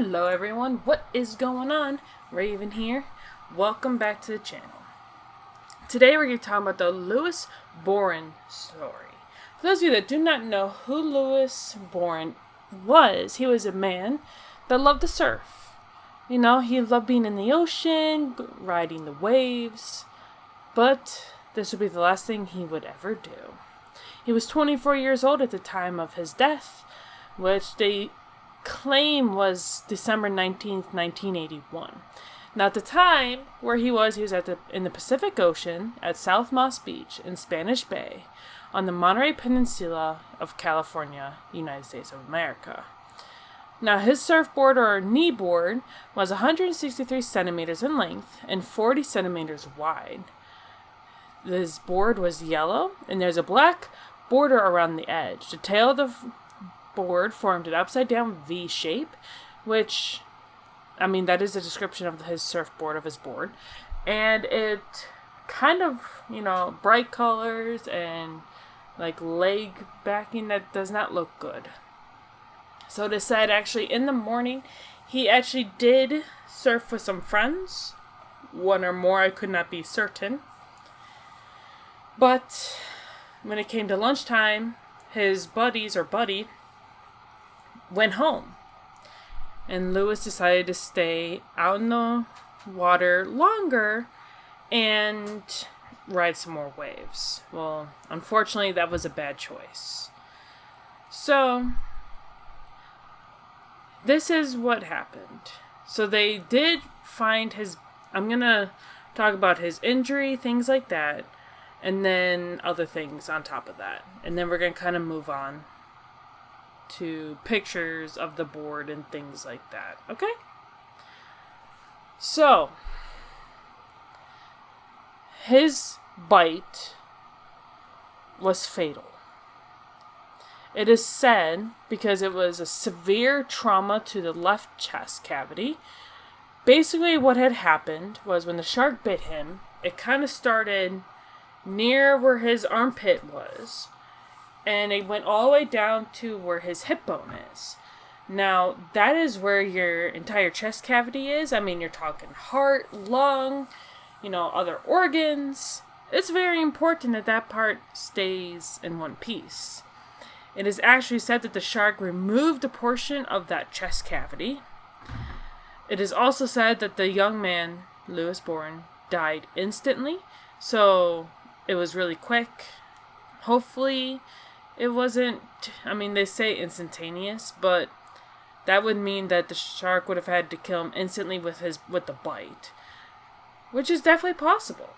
Hello everyone, what is going on? Raven here. Welcome back to the channel. Today we're going to talk about the Louis Boren story. For those of you that do not know who Louis Boren was, he was a man that loved to surf. You know, he loved being in the ocean, riding the waves, but this would be the last thing he would ever do. He was 24 years old at the time of his death, which they claim was December 19th, 1981. Now at the time where he was in the Pacific Ocean at South Moss Beach in Spanish Bay on the Monterey Peninsula of California, United States of America. Now his surfboard or kneeboard was 163 centimeters in length and 40 centimeters wide. This board was yellow and there's a black border around the edge. The tail of the board formed an upside down V shape, which, I mean, that is a description of his surfboard, of his board. And it kind of, bright colors and like leg backing that does not look good. So it is said actually in the morning, he actually did surf with some friends. One or more, I could not be certain. But when it came to lunchtime, his buddy went home. And Louis decided to stay out in the water longer and ride some more waves. Well, unfortunately, that was a bad choice. So, this is what happened. So they did find I'm going to talk about his injury, things like that, and then other things on top of that. And then we're going to kind of move on to pictures of the board and things like that. Okay? So, his bite was fatal. It is said because it was a severe trauma to the left chest cavity. Basically what had happened was when the shark bit him, it kind of started near where his armpit was. And it went all the way down to where his hip bone is. Now, that is where your entire chest cavity is. I mean, you're talking heart, lung, other organs. It's very important that that part stays in one piece. It is actually said that the shark removed a portion of that chest cavity. It is also said that the young man, Louis Boren, died instantly. So, it was really quick. Hopefully, it wasn't, they say instantaneous, but that would mean that the shark would have had to kill him instantly with the bite, which is definitely possible.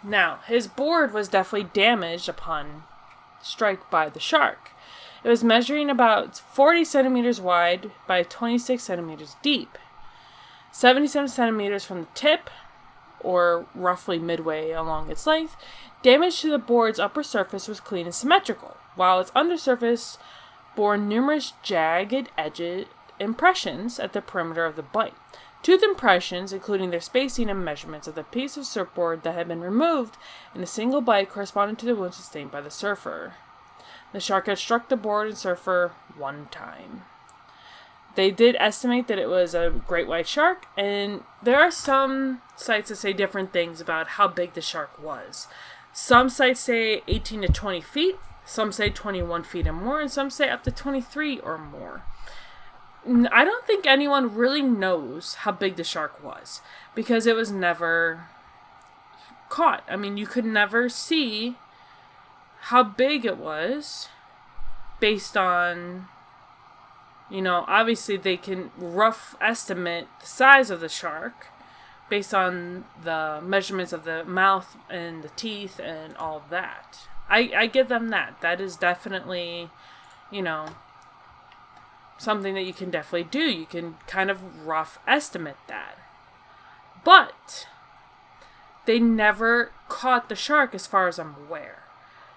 Now, his board was definitely damaged upon strike by the shark. It was measuring about 40 centimeters wide by 26 centimeters deep, 77 centimeters from the tip, or roughly midway along its length. Damage to the board's upper surface was clean and symmetrical, while its undersurface bore numerous jagged edge impressions at the perimeter of the bite. Tooth impressions, including their spacing and measurements of the piece of surfboard that had been removed in a single bite, corresponded to the wound sustained by the surfer. The shark had struck the board and surfer one time. They did estimate that it was a great white shark, and there are some sites that say different things about how big the shark was. Some sites say 18 to 20 feet, some say 21 feet or more, and some say up to 23 or more. I don't think anyone really knows how big the shark was, because it was never caught. You could never see how big it was based on, obviously they can rough estimate the size of the shark based on the measurements of the mouth and the teeth and all of that. I give them that. That is definitely, something that you can definitely do. You can kind of rough estimate that. But they never caught the shark as far as I'm aware.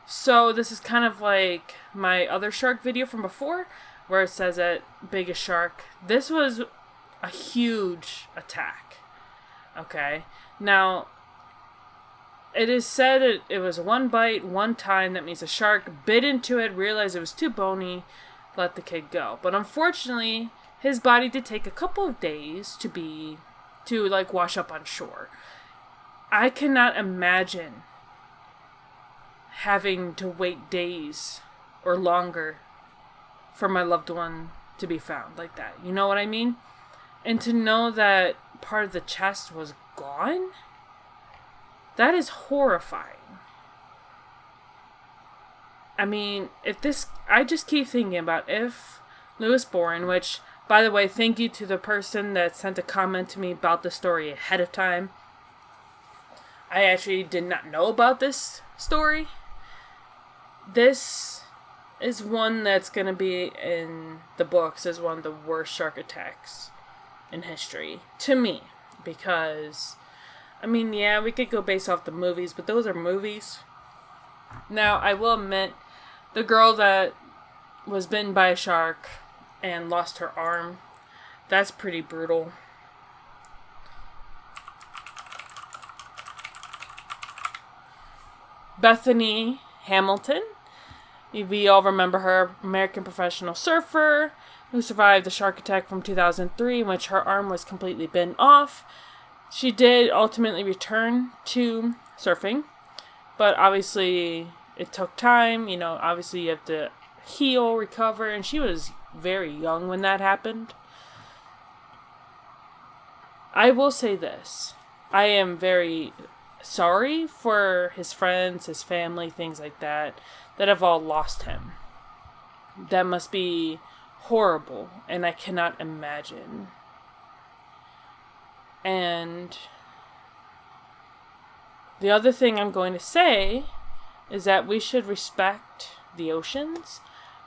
So this is kind of like my other shark video from before, where it says that biggest shark. This was a huge attack. Okay. Now, it is said it was one bite, one time. That means the shark bit into it, realized it was too bony, let the kid go. But unfortunately, his body did take a couple of days to wash up on shore. I cannot imagine having to wait days or longer for my loved one to be found like that. You know what I mean? And to know that part of the chest was gone, that is horrifying. I mean, I just keep thinking about if Lewis Boren, which, by the way, thank you to the person that sent a comment to me about the story ahead of time. I actually did not know about this story. This is one that's going to be in the books as one of the worst shark attacks in history. To me. Because, I mean, yeah, we could go based off the movies, but those are movies. Now, I will admit, the girl that was bitten by a shark and lost her arm, that's pretty brutal. Bethany Hamilton, we all remember her, American professional surfer who survived the shark attack from 2003 in which her arm was completely bitten off. She did ultimately return to surfing, but obviously it took time. You know, obviously you have to heal, recover, and she was very young when that happened. I will say this. I am very sorry for his friends, his family, things like that have all lost him. That must be horrible, and I cannot imagine. And the other thing I'm going to say is that we should respect the oceans,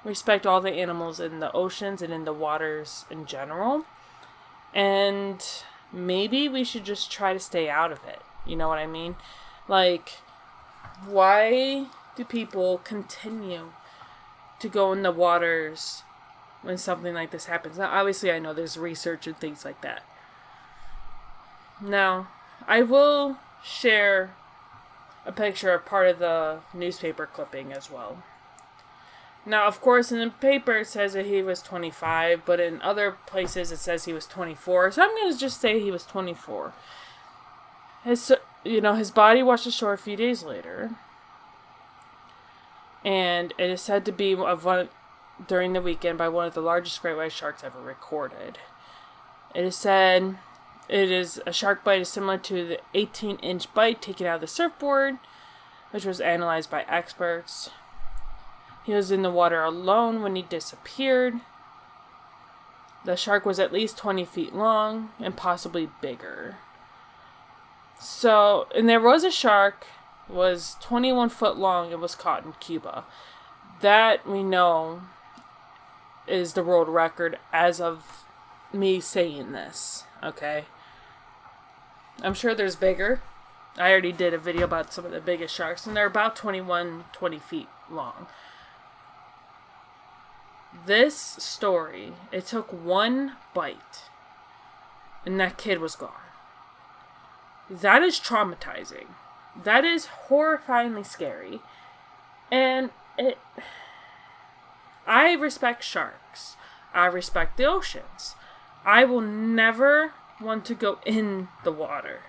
respect all the animals in the oceans and in the waters in general, and maybe we should just try to stay out of it. You know what I mean? Like, why do people continue to go in the waters when something like this happens? Now, obviously, I know there's research and things like that. Now, I will share a picture of part of the newspaper clipping as well. Now, of course, in the paper it says that he was 25, but in other places it says he was 24. So I'm going to just say he was 24. His body washed ashore a few days later. And it is said to be during the weekend by one of the largest great white sharks ever recorded. It is said a shark bite is similar to the 18-inch bite taken out of the surfboard, which was analyzed by experts. He was in the water alone when he disappeared. The shark was at least 20 feet long and possibly bigger. So, and there was a shark, was 21 foot long and was caught in Cuba. That we know is the world record as of me saying this, okay? I'm sure there's bigger. I already did a video about some of the biggest sharks, and they're about 20 feet long. This story, it took one bite, and that kid was gone. That is traumatizing. That is horrifyingly scary. And I respect sharks. I respect the oceans. I will never want to go in the water.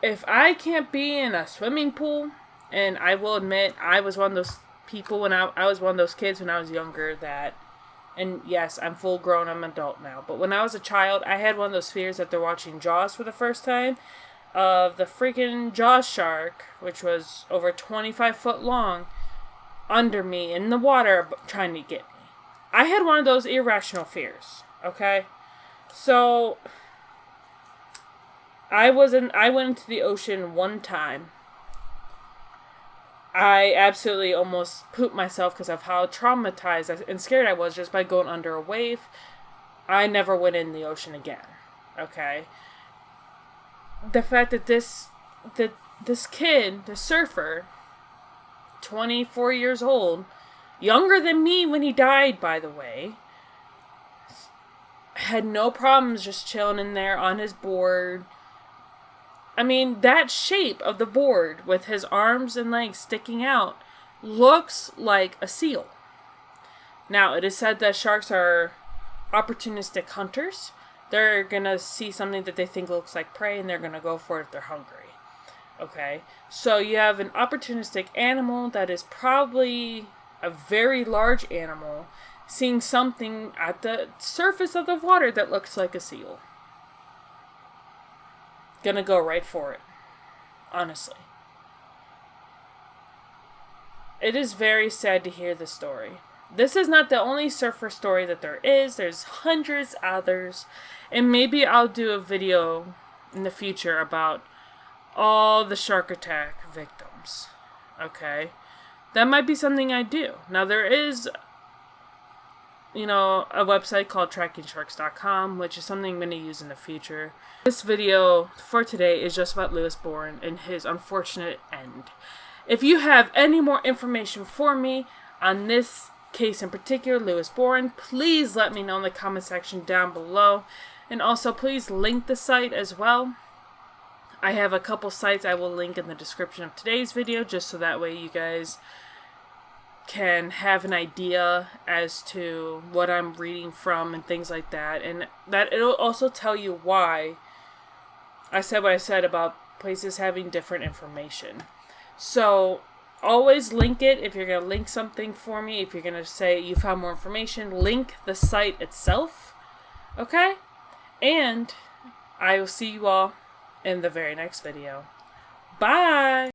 If I can't be in a swimming pool, and I will admit, I was one of those people when I was one of those kids when I was younger that, and yes, I'm full grown, I'm an adult now, but when I was a child, I had one of those fears that they're watching Jaws for the first time, of the freaking Jaws shark, which was over 25 foot long, under me in the water trying to get me. I had one of those irrational fears, okay? So, I went into the ocean one time. I absolutely almost pooped myself because of how traumatized and scared I was just by going under a wave. I never went in the ocean again, okay? The fact that this kid, the surfer, 24 years old, younger than me when he died, by the way, had no problems just chilling in there on his board. I mean, that shape of the board with his arms and legs sticking out looks like a seal. Now, it is said that sharks are opportunistic hunters. They're gonna see something that they think looks like prey and they're gonna go for it if they're hungry. Okay, so you have an opportunistic animal that is probably a very large animal seeing something at the surface of the water that looks like a seal. Gonna go right for it. Honestly. It is very sad to hear this story. This is not the only surfer story that there is. There's hundreds others. And maybe I'll do a video in the future about all the shark attack victims. Okay? That might be something I do. Now there is, a website called trackingsharks.com, which is something I'm going to use in the future. This video for today is just about Lewis Boren and his unfortunate end. If you have any more information for me on this case in particular, Lewis Boren, please let me know in the comment section down below. And also please link the site as well. I have a couple sites I will link in the description of today's video, just so that way you guys can have an idea as to what I'm reading from and things like that. And that it'll also tell you why I said what I said about places having different information. So always link it. If you're going to link something for me, if you're going to say you found more information, link the site itself. Okay? And I will see you all in the very next video. Bye!